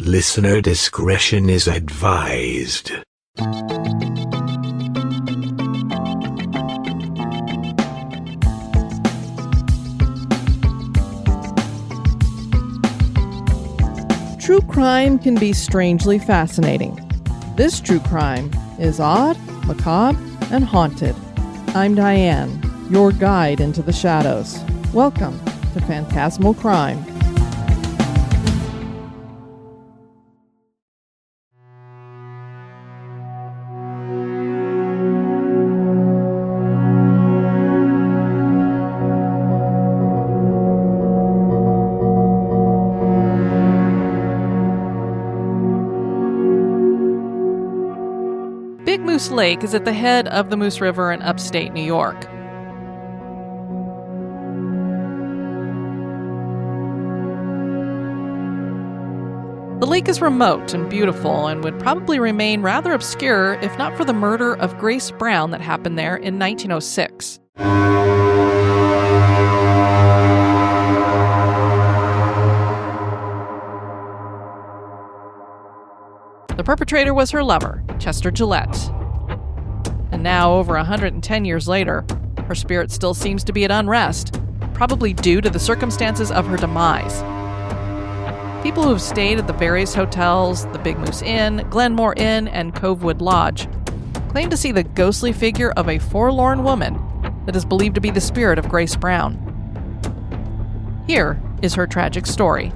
Listener discretion is advised. True crime can be strangely fascinating. This true crime is odd, macabre, and haunted. I'm Diane, your guide into the shadows. Welcome to Phantasmal Crime. Big Moose Lake is at the head of the Moose River in upstate New York. The lake is remote and beautiful and would probably remain rather obscure if not for the murder of Grace Brown that happened there in 1906. The perpetrator was her lover, Chester Gillette. And now, over 110 years later, her spirit still seems to be at unrest, probably due to the circumstances of her demise. People who have stayed at the various hotels, the Big Moose Inn, Glenmore Inn, and Covewood Lodge, claim to see the ghostly figure of a forlorn woman that is believed to be the spirit of Grace Brown. Here is her tragic story.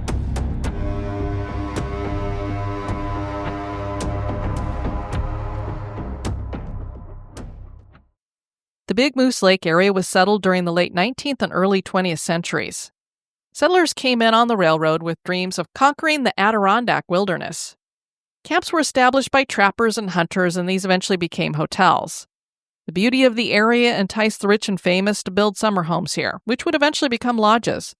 The Big Moose Lake area was settled during the late 19th and early 20th centuries. Settlers came in on the railroad with dreams of conquering the Adirondack wilderness. Camps were established by trappers and hunters, and these eventually became hotels. The beauty of the area enticed the rich and famous to build summer homes here, which would eventually become lodges.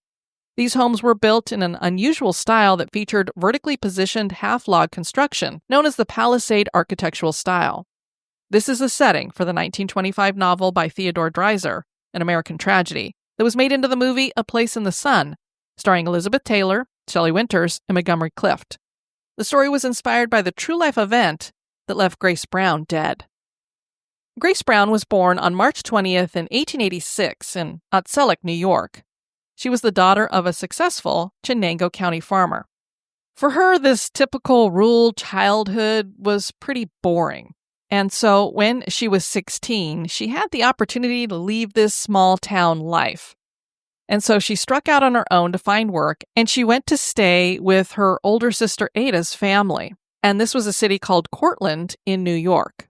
These homes were built in an unusual style that featured vertically positioned half-log construction, known as the Palisade architectural style. This is the setting for the 1925 novel by Theodore Dreiser, An American Tragedy, that was made into the movie A Place in the Sun, starring Elizabeth Taylor, Shelley Winters, and Montgomery Clift. The story was inspired by the true-life event that left Grace Brown dead. Grace Brown was born on March 20th in 1886 in Otselec, New York. She was the daughter of a successful Chenango County farmer. For her, this typical rural childhood was pretty boring. And so when she was 16, she had the opportunity to leave this small town life. And so she struck out on her own to find work, and she went to stay with her older sister Ada's family. And this was a city called Cortland in New York.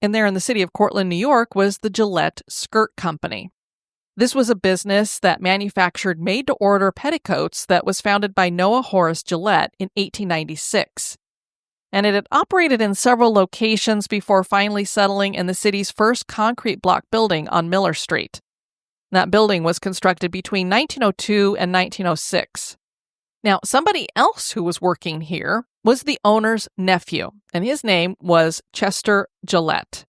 And there in the city of Cortland, New York, was the Gillette Skirt Company. This was a business that manufactured made-to-order petticoats that was founded by Noah Horace Gillette in 1896. And it had operated in several locations before finally settling in the city's first concrete block building on Miller Street. That building was constructed between 1902 and 1906. Now, somebody else who was working here was the owner's nephew, and his name was Chester Gillette.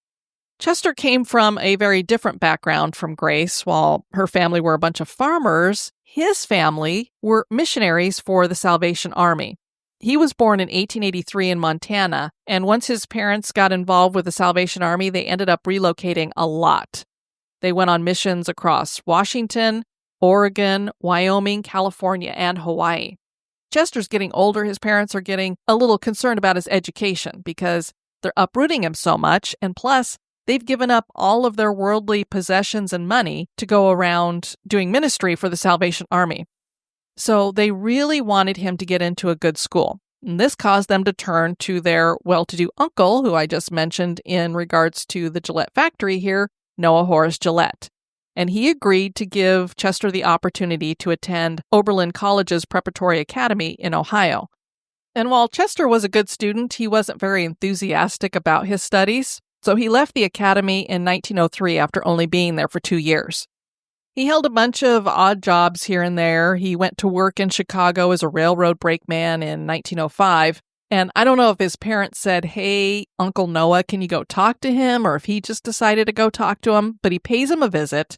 Chester came from a very different background from Grace. While her family were a bunch of farmers, his family were missionaries for the Salvation Army. He was born in 1883 in Montana, and once his parents got involved with the Salvation Army, they ended up relocating a lot. They went on missions across Washington, Oregon, Wyoming, California, and Hawaii. Chester's getting older. His parents are getting a little concerned about his education because they're uprooting him so much, and plus, they've given up all of their worldly possessions and money to go around doing ministry for the Salvation Army. So they really wanted him to get into a good school. And this caused them to turn to their well-to-do uncle, who I just mentioned in regards to the Gillette factory here, Noah Horace Gillette. And he agreed to give Chester the opportunity to attend Oberlin College's Preparatory Academy in Ohio. And while Chester was a good student, he wasn't very enthusiastic about his studies, so he left the academy in 1903 after only being there for 2 years. He held a bunch of odd jobs here and there. He went to work in Chicago as a railroad brakeman in 1905. And I don't know if his parents said, "Hey, Uncle Noah, can you go talk to him?" or if he just decided to go talk to him. But he pays him a visit.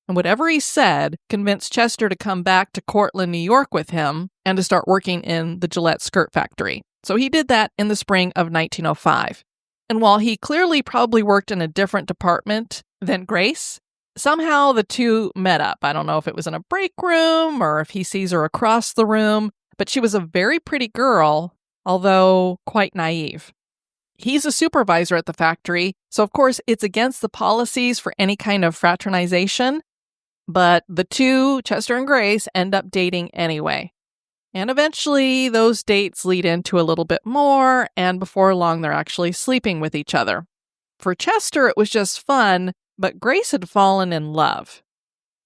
And whatever he said convinced Chester to come back to Cortland, New York with him and to start working in the Gillette skirt factory. So he did that in the spring of 1905. And while he clearly probably worked in a different department than Grace, somehow the two met up. I don't know if it was in a break room or if he sees her across the room, but she was a very pretty girl, although quite naive. He's a supervisor at the factory, so of course it's against the policies for any kind of fraternization, but the two, Chester and Grace, end up dating anyway. And eventually those dates lead into a little bit more, and before long they're actually sleeping with each other. For Chester, it was just fun, but Grace had fallen in love.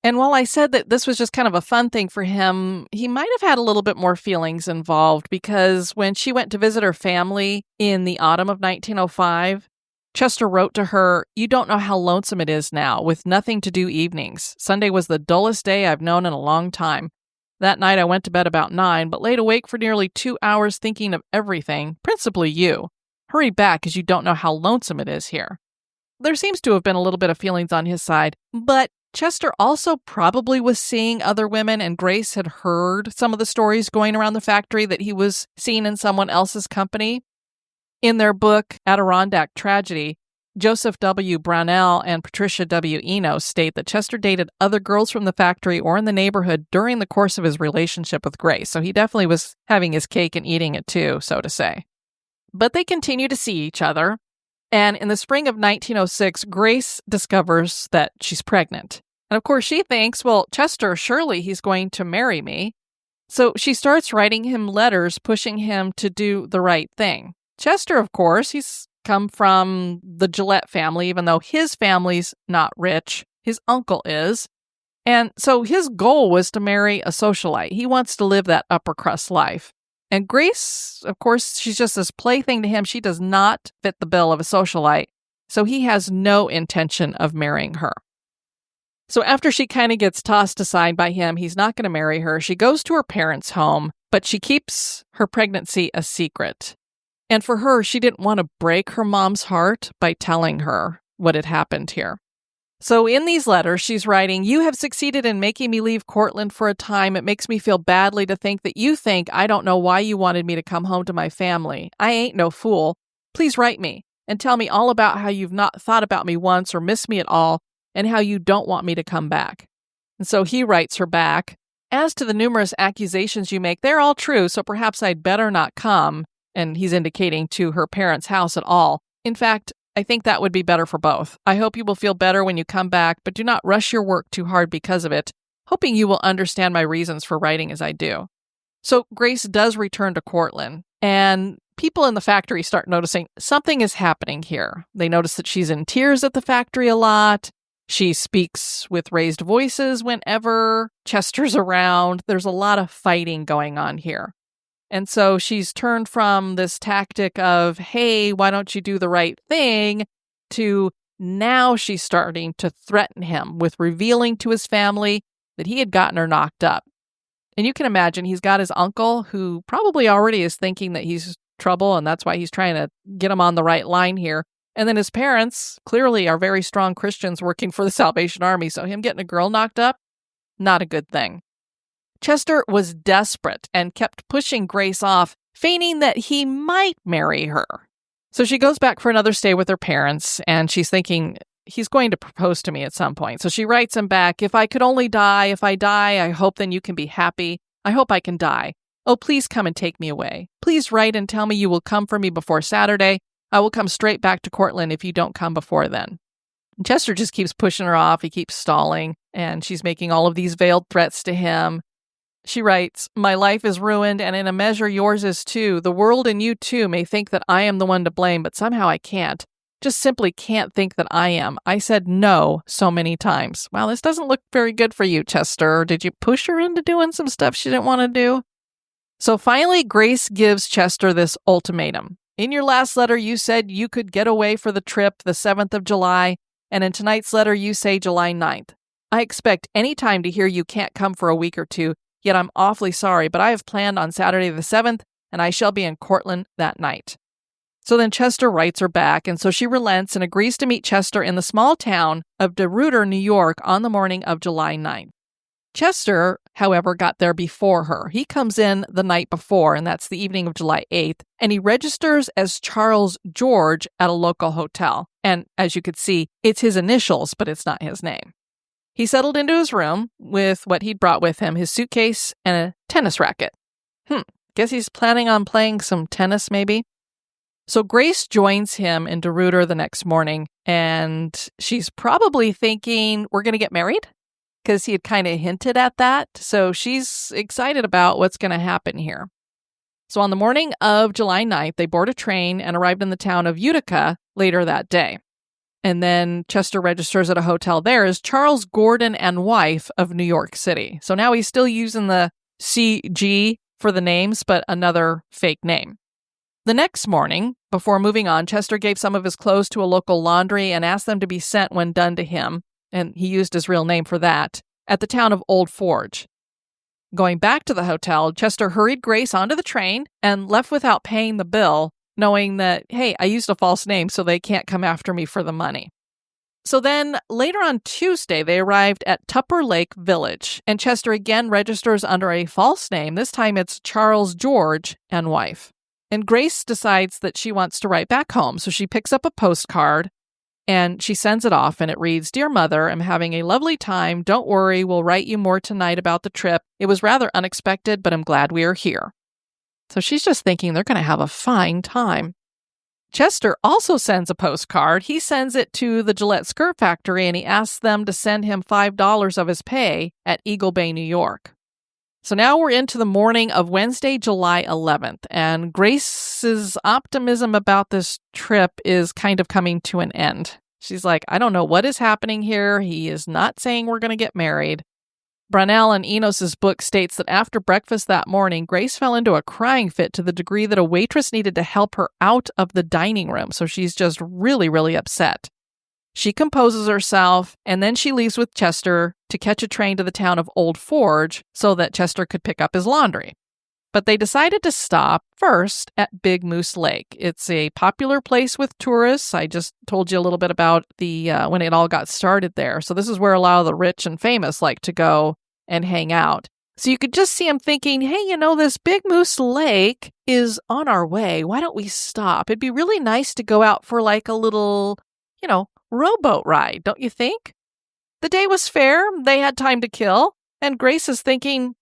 And while I said that this was just kind of a fun thing for him, he might have had a little bit more feelings involved, because when she went to visit her family in the autumn of 1905, Chester wrote to her, "You don't know how lonesome it is now, with nothing to do evenings. Sunday was the dullest day I've known in a long time. That night I went to bed about 9, but laid awake for nearly 2 hours thinking of everything, principally you. Hurry back, as you don't know how lonesome it is here." There seems to have been a little bit of feelings on his side, but Chester also probably was seeing other women, and Grace had heard some of the stories going around the factory that he was seen in someone else's company. In their book, Adirondack Tragedy, Joseph W. Brownell and Patricia W. Eno state that Chester dated other girls from the factory or in the neighborhood during the course of his relationship with Grace, so he definitely was having his cake and eating it too, so to say. But they continue to see each other. And in the spring of 1906, Grace discovers that she's pregnant. And of course, she thinks, well, Chester, surely he's going to marry me. So she starts writing him letters, pushing him to do the right thing. Chester, of course, he's come from the Gillette family, even though his family's not rich. His uncle is. And so his goal was to marry a socialite. He wants to live that upper crust life. And Grace, of course, she's just this plaything to him. She does not fit the bill of a socialite, so he has no intention of marrying her. So after she kind of gets tossed aside by him, he's not going to marry her. She goes to her parents' home, but she keeps her pregnancy a secret. And for her, she didn't want to break her mom's heart by telling her what had happened here. So in these letters, she's writing, "You have succeeded in making me leave Cortland for a time. It makes me feel badly to think that you think I don't know why you wanted me to come home to my family. I ain't no fool. Please write me and tell me all about how you've not thought about me once or missed me at all, and how you don't want me to come back." And so he writes her back, "As to the numerous accusations you make, they're all true, so perhaps I'd better not come." And he's indicating to her parents' house at all. "In fact, I think that would be better for both. I hope you will feel better when you come back, but do not rush your work too hard because of it, hoping you will understand my reasons for writing as I do." So Grace does return to Cortland, and people in the factory start noticing something is happening here. They notice that she's in tears at the factory a lot. She speaks with raised voices whenever Chester's around. There's a lot of fighting going on here. And so she's turned from this tactic of, hey, why don't you do the right thing, to now she's starting to threaten him with revealing to his family that he had gotten her knocked up. And you can imagine he's got his uncle who probably already is thinking that he's trouble, and that's why he's trying to get him on the right line here. And then his parents clearly are very strong Christians working for the Salvation Army, so him getting a girl knocked up, not a good thing. Chester was desperate and kept pushing Grace off, feigning that he might marry her. So she goes back for another stay with her parents, and she's thinking, he's going to propose to me at some point. So she writes him back, "If I could only die, if I die, I hope then you can be happy. I hope I can die. Oh, please come and take me away. Please write and tell me you will come for me before Saturday. I will come straight back to Cortland if you don't come before then." And Chester just keeps pushing her off. He keeps stalling, and she's making all of these veiled threats to him. She writes, "My life is ruined, and in a measure yours is too. The world and you too may think that I am the one to blame, but somehow I can't. Just simply can't think that I am. I said no so many times." Wow, this doesn't look very good for you, Chester. Did you push her into doing some stuff she didn't want to do? So finally, Grace gives Chester this ultimatum. "In your last letter, you said you could get away for the trip the 7th of July, and in tonight's letter, you say July 9th. I expect any time to hear you can't come for a week or two, yet I'm awfully sorry, but I have planned on Saturday the 7th, and I shall be in Cortland that night." So then Chester writes her back, and so she relents and agrees to meet Chester in the small town of DeRuyter, New York, on the morning of July 9th. Chester, however, got there before her. He comes in the night before, and that's the evening of July 8th, and he registers as Charles George at a local hotel. And as you could see, it's his initials, but it's not his name. He settled into his room with what he'd brought with him, his suitcase and a tennis racket. Guess he's planning on playing some tennis, maybe? So Grace joins him in DeRuyter the next morning, and she's probably thinking, we're going to get married? Because he had kind of hinted at that. So she's excited about what's going to happen here. So on the morning of July 9th, they board a train and arrived in the town of Utica later that day. And then Chester registers at a hotel there as Charles Gordon and wife of New York City. So now he's still using the CG for the names, but another fake name. The next morning, before moving on, Chester gave some of his clothes to a local laundry and asked them to be sent when done to him, and he used his real name for that, at the town of Old Forge. Going back to the hotel, Chester hurried Grace onto the train and left without paying the bill, knowing that, hey, I used a false name, so they can't come after me for the money. So then, later on Tuesday, they arrived at Tupper Lake Village, and Chester again registers under a false name. This time it's Charles George and wife. And Grace decides that she wants to write back home, so she picks up a postcard, and she sends it off, and it reads, "Dear Mother, I'm having a lovely time. Don't worry, we'll write you more tonight about the trip. It was rather unexpected, but I'm glad we are here." So she's just thinking they're going to have a fine time. Chester also sends a postcard. He sends it to the Gillette skirt factory, and he asks them to send him $5 of his pay at Eagle Bay, New York. So now we're into the morning of Wednesday, July 11th, and Grace's optimism about this trip is kind of coming to an end. She's like, I don't know what is happening here. He is not saying we're going to get married. Brunell and Enos's book states that after breakfast that morning, Grace fell into a crying fit to the degree that a waitress needed to help her out of the dining room. So she's just really, really upset. She composes herself, and then she leaves with Chester to catch a train to the town of Old Forge so that Chester could pick up his laundry. But they decided to stop first at Big Moose Lake. It's a popular place with tourists. I just told you a little bit about the when it all got started there. So this is where a lot of the rich and famous like to go and hang out. So you could just see him thinking, hey, this Big Moose Lake is on our way. Why don't we stop? It'd be really nice to go out for like a little, rowboat ride, don't you think? The day was fair. They had time to kill. And Grace is thinking,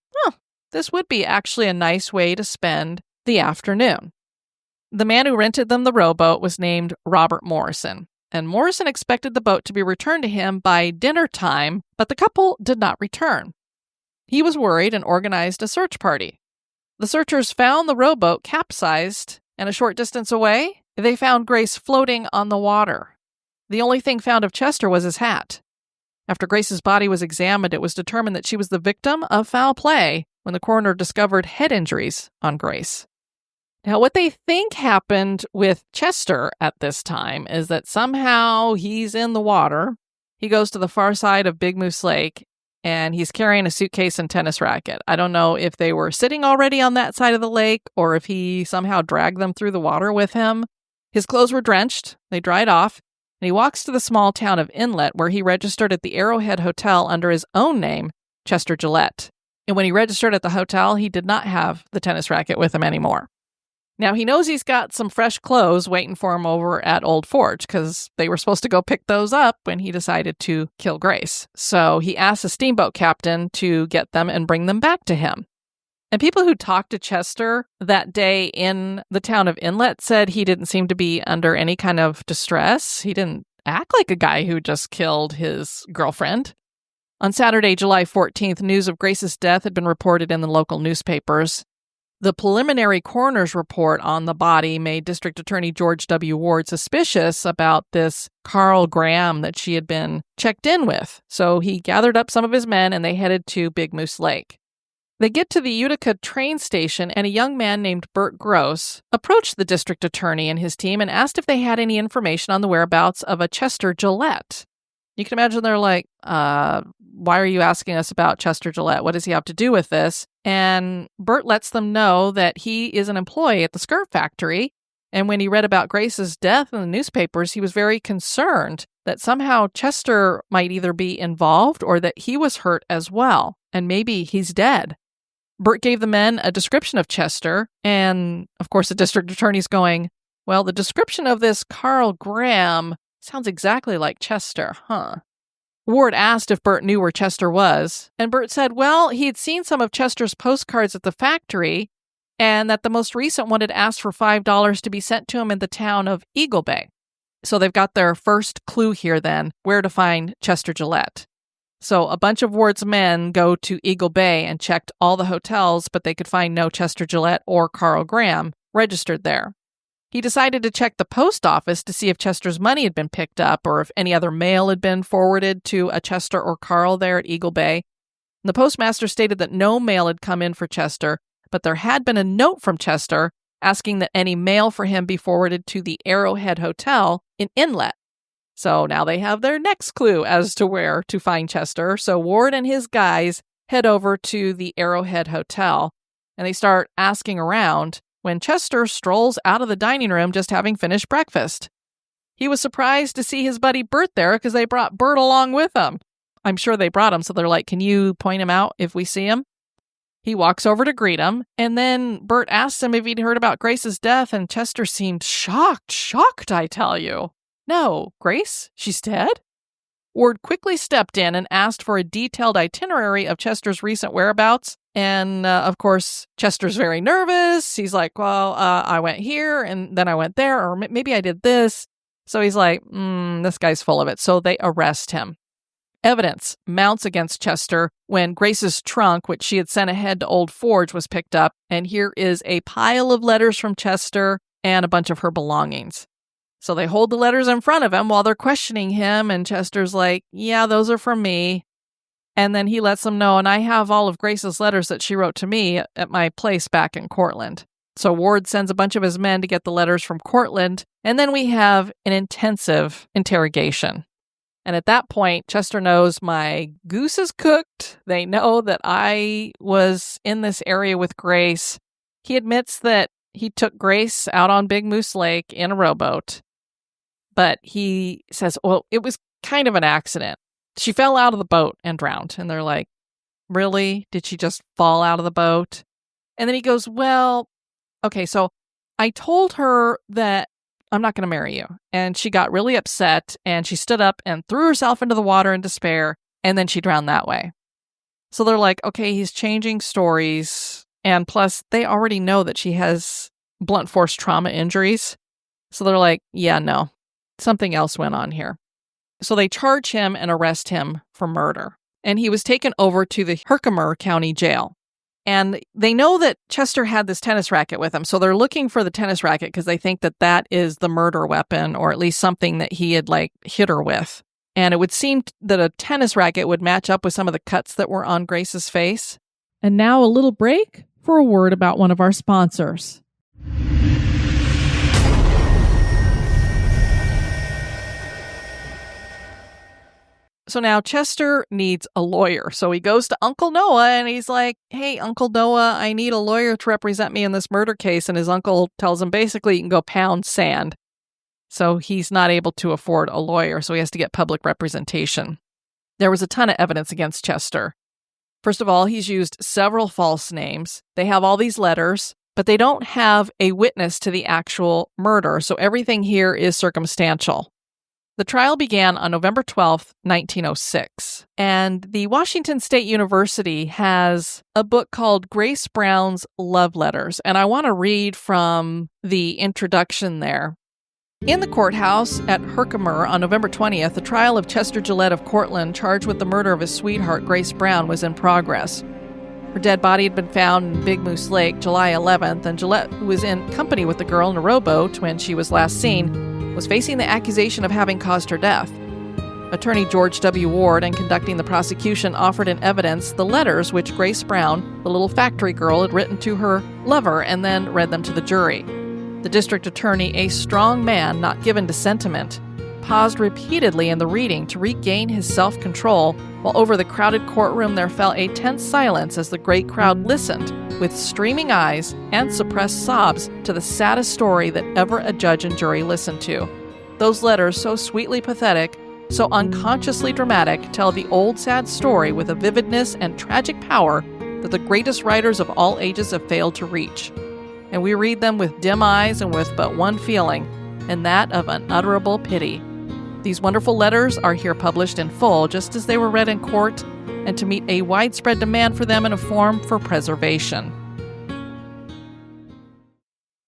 this would be actually a nice way to spend the afternoon. The man who rented them the rowboat was named Robert Morrison. And Morrison expected the boat to be returned to him by dinner time, but the couple did not return. He was worried and organized a search party. The searchers found the rowboat capsized, and a short distance away, they found Grace floating on the water. The only thing found of Chester was his hat. After Grace's body was examined, it was determined that she was the victim of foul play when the coroner discovered head injuries on Grace. Now, what they think happened with Chester at this time is that somehow he's in the water. He goes to the far side of Big Moose Lake, and he's carrying a suitcase and tennis racket. I don't know if they were sitting already on that side of the lake or if he somehow dragged them through the water with him. His clothes were drenched. They dried off. And he walks to the small town of Inlet, where he registered at the Arrowhead Hotel under his own name, Chester Gillette. And when he registered at the hotel, he did not have the tennis racket with him anymore. Now, he knows he's got some fresh clothes waiting for him over at Old Forge, because they were supposed to go pick those up when he decided to kill Grace. So he asks a steamboat captain to get them and bring them back to him. And people who talked to Chester that day in the town of Inlet said he didn't seem to be under any kind of distress. He didn't act like a guy who just killed his girlfriend. On Saturday, July 14th, news of Grace's death had been reported in the local newspapers. The preliminary coroner's report on the body made District Attorney George W. Ward suspicious about this Carl Graham that she had been checked in with. So he gathered up some of his men and they headed to Big Moose Lake. They get to the Utica train station, and a young man named Bert Gross approached the district attorney and his team and asked if they had any information on the whereabouts of a Chester Gillette. You can imagine they're like, why are you asking us about Chester Gillette? What does he have to do with this? And Bert lets them know that he is an employee at the skirt factory, and when he read about Grace's death in the newspapers, he was very concerned that somehow Chester might either be involved or that he was hurt as well. and maybe he's dead. Bert gave the men a description of Chester, and of course the district attorney's going, well, the description of this Carl Graham sounds exactly like Chester, huh? Ward asked if Bert knew where Chester was, and Bert said, well, he had seen some of Chester's postcards at the factory, and that the most recent one had asked for $5 to be sent to him in the town of Eagle Bay. So they've got their first clue here then, where to find Chester Gillette. So a bunch of Ward's men go to Eagle Bay and checked all the hotels, but they could find no Chester Gillette or Carl Graham registered there. He decided to check the post office to see if Chester's money had been picked up or if any other mail had been forwarded to a Chester or Carl there at Eagle Bay. The postmaster stated that no mail had come in for Chester, but there had been a note from Chester asking that any mail for him be forwarded to the Arrowhead Hotel in Inlet. So now they have their next clue as to where to find Chester. So Ward and his guys head over to the Arrowhead Hotel, and they start asking around when Chester strolls out of the dining room just having finished breakfast. He was surprised to see his buddy Bert there because they brought Bert along with them. I'm sure they brought him, so they're like, can you point him out if we see him? He walks over to greet him, and then Bert asks him if he'd heard about Grace's death, and Chester seemed shocked, I tell you. No, Grace? She's dead? Ward quickly stepped in and asked for a detailed itinerary of Chester's recent whereabouts. And, of course, Chester's very nervous. He's like, well, I went here, and then I went there, or maybe I did this. So he's like, this guy's full of it. So they arrest him. Evidence mounts against Chester when Grace's trunk, which she had sent ahead to Old Forge, was picked up. And here is a pile of letters from Chester and a bunch of her belongings. So they hold the letters in front of him while they're questioning him, and Chester's like, yeah, those are from me. And then he lets them know, and I have all of Grace's letters that she wrote to me at my place back in Cortland. So Ward sends a bunch of his men to get the letters from Cortland, and then we have an intensive interrogation. And at that point, Chester knows my goose is cooked. They know that I was in this area with Grace. He admits that he took Grace out on Big Moose Lake in a rowboat. But he says, well, it was kind of an accident. She fell out of the boat and drowned. And they're like, really? Did she just fall out of the boat? And then he goes, well, okay, so I told her that I'm not going to marry you. And she got really upset, and she stood up and threw herself into the water in despair, and then she drowned that way. So they're like, okay, he's changing stories. And plus, they already know that she has blunt force trauma injuries. So they're like, yeah, no. Something else went on here. So they charge him and arrest him for murder. And he was taken over to the Herkimer County Jail. And they know that Chester had this tennis racket with him. So they're looking for the tennis racket because they think that that is the murder weapon, or at least something that he had hit her with. And it would seem that a tennis racket would match up with some of the cuts that were on Grace's face. And now a little break for a word about one of our sponsors. So now Chester needs a lawyer. So he goes to Uncle Noah and he's like, hey, Uncle Noah, I need a lawyer to represent me in this murder case. And his uncle tells him basically you can go pound sand. So he's not able to afford a lawyer, so he has to get public representation. There was a ton of evidence against Chester. First of all, he's used several false names. They have all these letters, but they don't have a witness to the actual murder. So everything here is circumstantial. The trial began on November 12th, 1906, and the Washington State University has a book called Grace Brown's Love Letters, and I want to read from the introduction there. In the courthouse at Herkimer on November 20th, the trial of Chester Gillette of Cortland, charged with the murder of his sweetheart, Grace Brown, was in progress. Her dead body had been found in Big Moose Lake July 11th, and Gillette, who was in company with the girl in a rowboat when she was last seen, was facing the accusation of having caused her death. Attorney George W. Ward, in conducting the prosecution, offered in evidence the letters which Grace Brown, the little factory girl, had written to her lover and then read them to the jury. The district attorney, a strong man not given to sentiment, paused repeatedly in the reading to regain his self-control, while over the crowded courtroom there fell a tense silence as the great crowd listened with streaming eyes and suppressed sobs to the saddest story that ever a judge and jury listened to. Those letters, so sweetly pathetic, so unconsciously dramatic, tell the old sad story with a vividness and tragic power that the greatest writers of all ages have failed to reach. And we read them with dim eyes and with but one feeling, and that of unutterable pity. These wonderful letters are here published in full, just as they were read in court, and to meet a widespread demand for them in a form for preservation.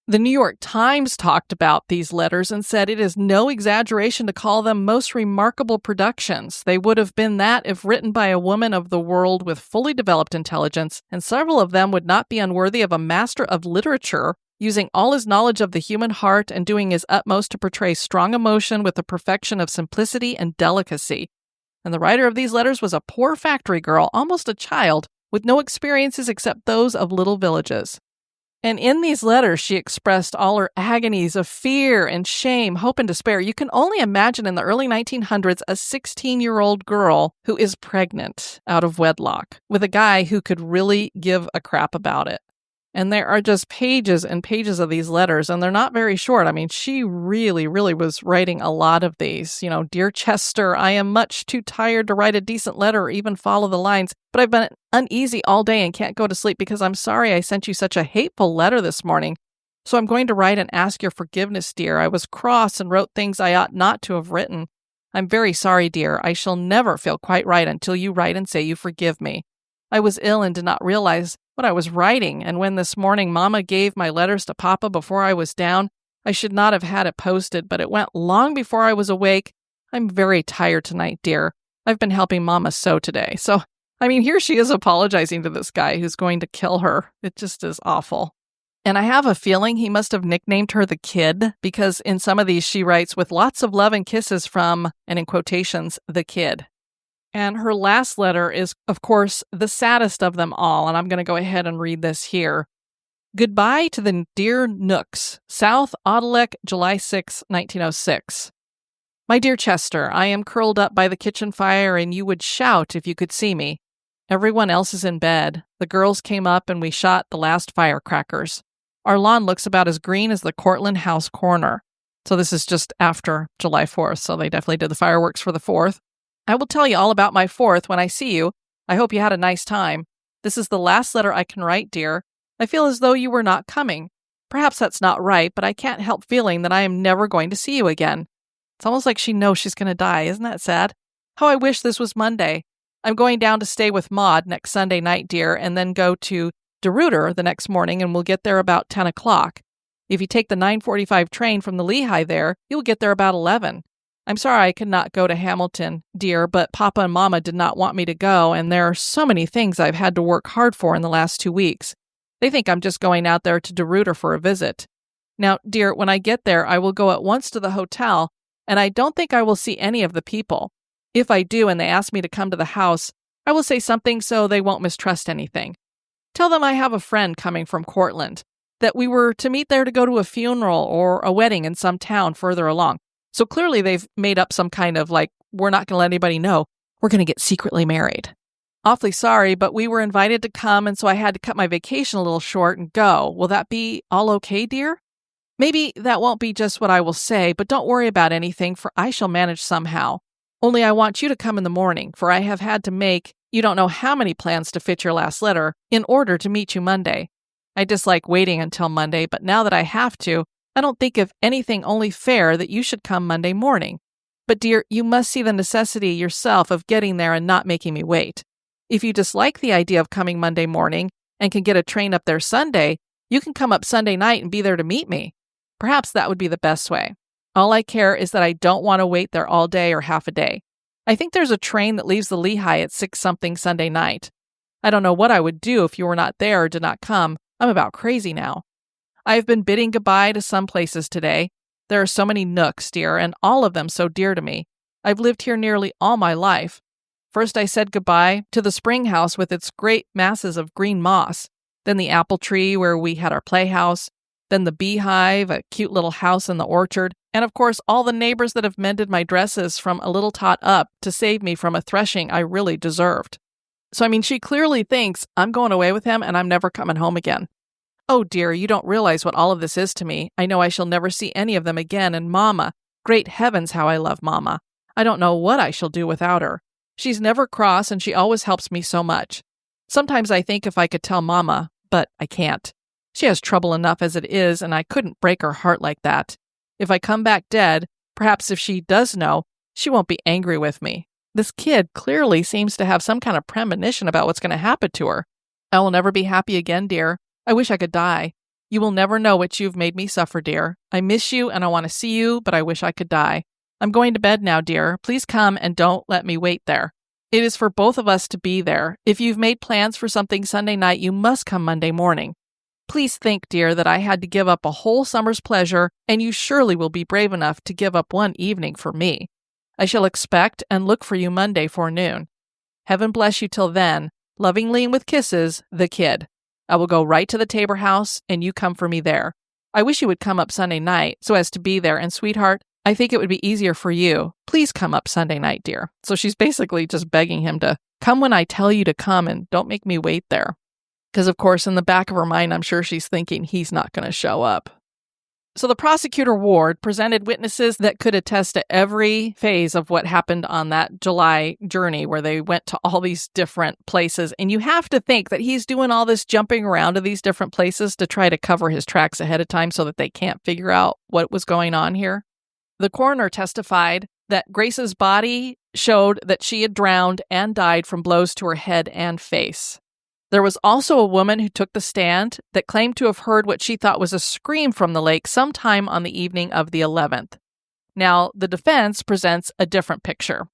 The New York Times talked about these letters and said it is no exaggeration to call them most remarkable productions. They would have been that if written by a woman of the world with fully developed intelligence, and several of them would not be unworthy of a master of literature, using all his knowledge of the human heart and doing his utmost to portray strong emotion with the perfection of simplicity and delicacy. And the writer of these letters was a poor factory girl, almost a child, with no experiences except those of little villages. And in these letters, she expressed all her agonies of fear and shame, hope and despair. You can only imagine in the early 1900s a 16-year-old girl who is pregnant out of wedlock with a guy who could really give a crap about it. And there are just pages and pages of these letters, and they're not very short. I mean, she really, really was writing a lot of these. Dear Chester, I am much too tired to write a decent letter or even follow the lines, but I've been uneasy all day and can't go to sleep because I'm sorry I sent you such a hateful letter this morning. So I'm going to write and ask your forgiveness, dear. I was cross and wrote things I ought not to have written. I'm very sorry, dear. I shall never feel quite right until you write and say you forgive me. I was ill and did not realize what I was writing, and when this morning Mama gave my letters to Papa before I was down, I should not have had it posted, but it went long before I was awake. I'm very tired tonight, dear. I've been helping Mama sew today. So, here she is apologizing to this guy who's going to kill her. It just is awful. And I have a feeling he must have nicknamed her the Kid, because in some of these she writes, with lots of love and kisses from, and in quotations, the Kid. And her last letter is, of course, the saddest of them all, and I'm going to go ahead and read this here. Goodbye to the dear Nooks, South Audelec, July 6, 1906. My dear Chester, I am curled up by the kitchen fire, and you would shout if you could see me. Everyone else is in bed. The girls came up, and we shot the last firecrackers. Our lawn looks about as green as the Cortlandt House corner. So this is just after July 4th, so they definitely did the fireworks for the 4th. I will tell you all about my 4th when I see you. I hope you had a nice time. This is the last letter I can write, dear. I feel as though you were not coming. Perhaps that's not right, but I can't help feeling that I am never going to see you again. It's almost like she knows she's going to die. Isn't that sad? How I wish this was Monday. I'm going down to stay with Maud next Sunday night, dear, and then go to De Ruyter the next morning, and we'll get there about 10 o'clock. If you take the 9:45 train from the Lehigh there, you'll get there about 11. I'm sorry I could not go to Hamilton, dear, but Papa and Mama did not want me to go, and there are so many things I've had to work hard for in the last 2 weeks. They think I'm just going out there to De Ruyter for a visit. Now, dear, when I get there, I will go at once to the hotel, and I don't think I will see any of the people. If I do and they ask me to come to the house, I will say something so they won't mistrust anything. Tell them I have a friend coming from Cortlandt, that we were to meet there to go to a funeral or a wedding in some town further along. So clearly they've made up some kind of we're not going to let anybody know. We're going to get secretly married. Awfully sorry, but we were invited to come, and so I had to cut my vacation a little short and go. Will that be all okay, dear? Maybe that won't be just what I will say, but don't worry about anything, for I shall manage somehow. Only I want you to come in the morning, for I have had to make, you don't know how many plans to fit your last letter, in order to meet you Monday. I dislike waiting until Monday, but now that I have to, I don't think of anything only fair that you should come Monday morning. But dear, you must see the necessity yourself of getting there and not making me wait. If you dislike the idea of coming Monday morning and can get a train up there Sunday, you can come up Sunday night and be there to meet me. Perhaps that would be the best way. All I care is that I don't want to wait there all day or half a day. I think there's a train that leaves the Lehigh at 6-something Sunday night. I don't know what I would do if you were not there or did not come. I'm about crazy now. I have been bidding goodbye to some places today. There are so many nooks, dear, and all of them so dear to me. I've lived here nearly all my life. First I said goodbye to the spring house with its great masses of green moss, then the apple tree where we had our playhouse, then the beehive, a cute little house in the orchard, and of course all the neighbors that have mended my dresses from a little tot up to save me from a threshing I really deserved. So she clearly thinks I'm going away with him and I'm never coming home again. Oh dear, you don't realize what all of this is to me. I know I shall never see any of them again, and Mama, great heavens how I love Mama. I don't know what I shall do without her. She's never cross and she always helps me so much. Sometimes I think if I could tell Mama, but I can't. She has trouble enough as it is, and I couldn't break her heart like that. If I come back dead, perhaps if she does know, she won't be angry with me. This kid clearly seems to have some kind of premonition about what's going to happen to her. I will never be happy again, dear. I wish I could die. You will never know what you've made me suffer, dear. I miss you and I want to see you, but I wish I could die. I'm going to bed now, dear. Please come and don't let me wait there. It is for both of us to be there. If you've made plans for something Sunday night, you must come Monday morning. Please think, dear, that I had to give up a whole summer's pleasure, and you surely will be brave enough to give up one evening for me. I shall expect and look for you Monday forenoon. Heaven bless you till then. Lovingly and with kisses, the kid. I will go right to the Tabor house, and you come for me there. I wish you would come up Sunday night so as to be there, and sweetheart, I think it would be easier for you. Please come up Sunday night, dear. So she's basically just begging him to come when I tell you to come and don't make me wait there. Because, of course, in the back of her mind, I'm sure she's thinking he's not going to show up. So the prosecutor Ward presented witnesses that could attest to every phase of what happened on that July journey where they went to all these different places. And you have to think that he's doing all this jumping around to these different places to try to cover his tracks ahead of time so that they can't figure out what was going on here. The coroner testified that Grace's body showed that she had drowned and died from blows to her head and face. There was also a woman who took the stand that claimed to have heard what she thought was a scream from the lake sometime on the evening of the 11th. Now, the defense presents a different picture.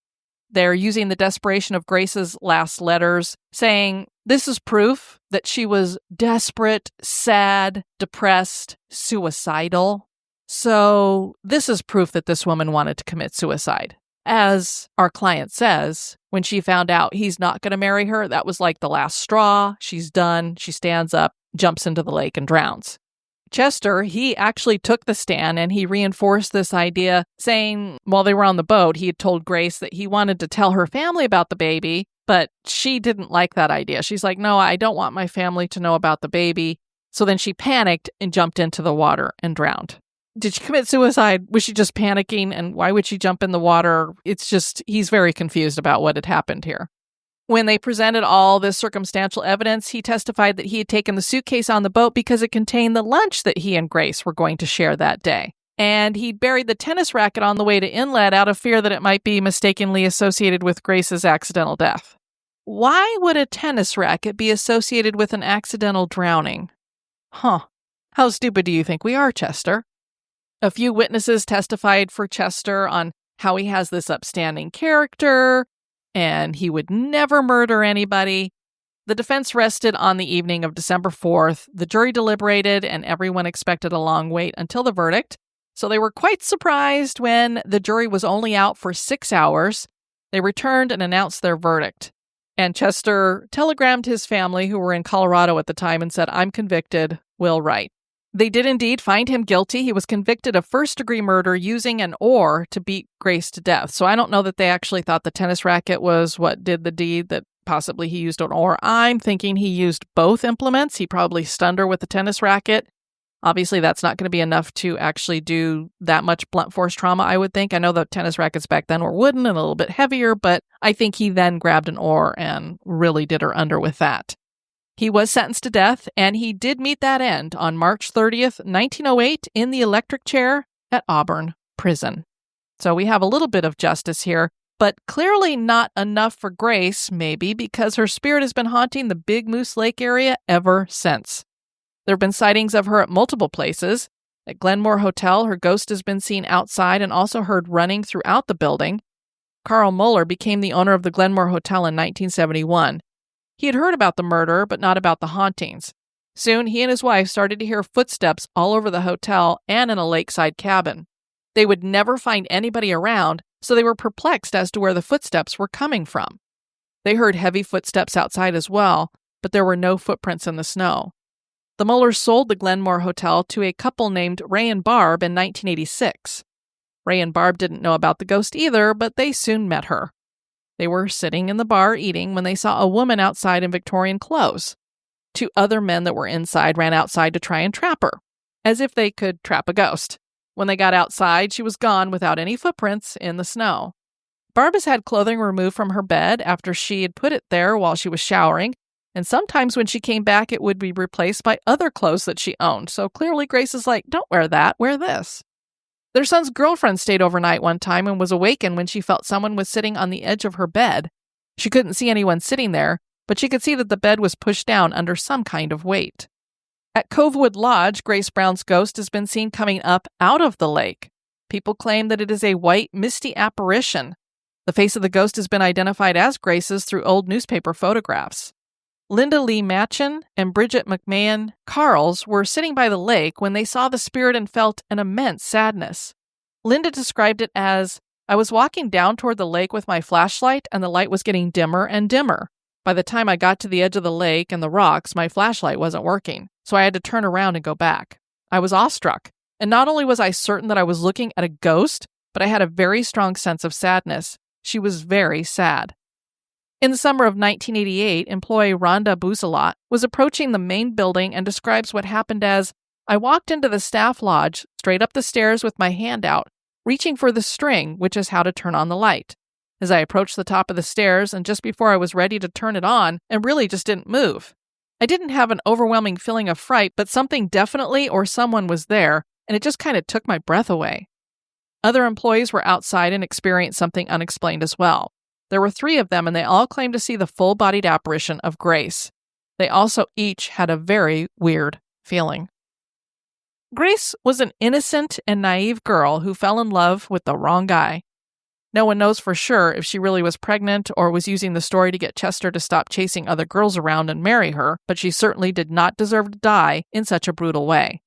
They're using the desperation of Grace's last letters, saying this is proof that she was desperate, sad, depressed, suicidal. So this is proof that this woman wanted to commit suicide. As our client says, when she found out he's not going to marry her, that was like the last straw. She's done. She stands up, jumps into the lake, and drowns. Chester, he actually took the stand and he reinforced this idea, saying while they were on the boat, he had told Grace that he wanted to tell her family about the baby, but she didn't like that idea. She's like, no, I don't want my family to know about the baby. So then she panicked and jumped into the water and drowned. Did she commit suicide? Was she just panicking? And why would she jump in the water? It's just, he's very confused about what had happened here. When they presented all this circumstantial evidence, he testified that he had taken the suitcase on the boat because it contained the lunch that he and Grace were going to share that day. And he'd buried the tennis racket on the way to Inlet out of fear that it might be mistakenly associated with Grace's accidental death. Why would a tennis racket be associated with an accidental drowning? How stupid do you think we are, Chester? A few witnesses testified for Chester on how he has this upstanding character and he would never murder anybody. The defense rested on the evening of December 4th. The jury deliberated and everyone expected a long wait until the verdict. So they were quite surprised when the jury was only out for 6 hours. They returned and announced their verdict. And Chester telegrammed his family, who were in Colorado at the time, and said, "I'm convicted, will write." They did indeed find him guilty. He was convicted of first-degree murder using an oar to beat Grace to death. So I don't know that they actually thought the tennis racket was what did the deed, that possibly he used an oar. I'm thinking he used both implements. He probably stunned her with the tennis racket. Obviously, that's not going to be enough to actually do that much blunt force trauma, I would think. I know the tennis rackets back then were wooden and a little bit heavier, but I think he then grabbed an oar and really did her under with that. He was sentenced to death, and he did meet that end on March 30th, 1908, in the electric chair at Auburn Prison. So we have a little bit of justice here, but clearly not enough for Grace, maybe, because her spirit has been haunting the Big Moose Lake area ever since. There have been sightings of her at multiple places. At Glenmore Hotel, her ghost has been seen outside and also heard running throughout the building. Carl Muller became the owner of the Glenmore Hotel in 1971. He had heard about the murder, but not about the hauntings. Soon, he and his wife started to hear footsteps all over the hotel and in a lakeside cabin. They would never find anybody around, so they were perplexed as to where the footsteps were coming from. They heard heavy footsteps outside as well, but there were no footprints in the snow. The Mullers sold the Glenmore Hotel to a couple named Ray and Barb in 1986. Ray and Barb didn't know about the ghost either, but they soon met her. They were sitting in the bar eating when they saw a woman outside in Victorian clothes. 2 other men that were inside ran outside to try and trap her, as if they could trap a ghost. When they got outside, she was gone without any footprints in the snow. Barb has had clothing removed from her bed after she had put it there while she was showering, and sometimes when she came back, it would be replaced by other clothes that she owned. So clearly Grace is like, don't wear that, wear this. Their son's girlfriend stayed overnight one time and was awakened when she felt someone was sitting on the edge of her bed. She couldn't see anyone sitting there, but she could see that the bed was pushed down under some kind of weight. At Covewood Lodge, Grace Brown's ghost has been seen coming up out of the lake. People claim that it is a white, misty apparition. The face of the ghost has been identified as Grace's through old newspaper photographs. Linda Lee Machen and Bridget McMahon Carls were sitting by the lake when they saw the spirit and felt an immense sadness. Linda described it as, I was walking down toward the lake with my flashlight and the light was getting dimmer and dimmer. By the time I got to the edge of the lake and the rocks, my flashlight wasn't working, so I had to turn around and go back. I was awestruck, and not only was I certain that I was looking at a ghost, but I had a very strong sense of sadness. She was very sad. In the summer of 1988, employee Rhonda Bouzelot was approaching the main building and describes what happened as, I walked into the staff lodge, straight up the stairs with my hand out, reaching for the string, which is how to turn on the light. As I approached the top of the stairs and just before I was ready to turn it on, and really just didn't move. I didn't have an overwhelming feeling of fright, but something definitely or someone was there, and it just kind of took my breath away. Other employees were outside and experienced something unexplained as well. There were 3 of them, and they all claimed to see the full-bodied apparition of Grace. They also each had a very weird feeling. Grace was an innocent and naive girl who fell in love with the wrong guy. No one knows for sure if she really was pregnant or was using the story to get Chester to stop chasing other girls around and marry her, but she certainly did not deserve to die in such a brutal way.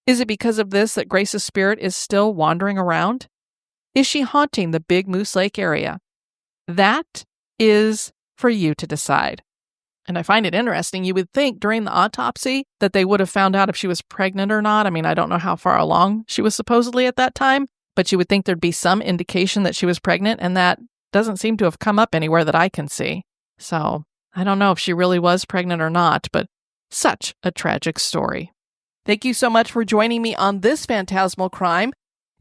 Is it because of this that Grace's spirit is still wandering around? Is she haunting the Big Moose Lake area? That is for you to decide. And I find it interesting. You would think during the autopsy that they would have found out if she was pregnant or not. I mean, I don't know how far along she was supposedly at that time, but you would think there'd be some indication that she was pregnant, and that doesn't seem to have come up anywhere that I can see. So I don't know if she really was pregnant or not, but such a tragic story. Thank you so much for joining me on this phantasmal crime.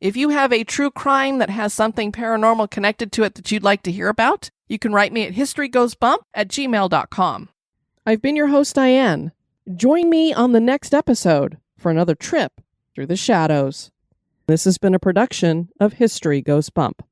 If you have a true crime that has something paranormal connected to it that you'd like to hear about, you can write me at historygoesbump@gmail.com. I've been your host, Diane. Join me on the next episode for another trip through the shadows. This has been a production of History Goes Bump.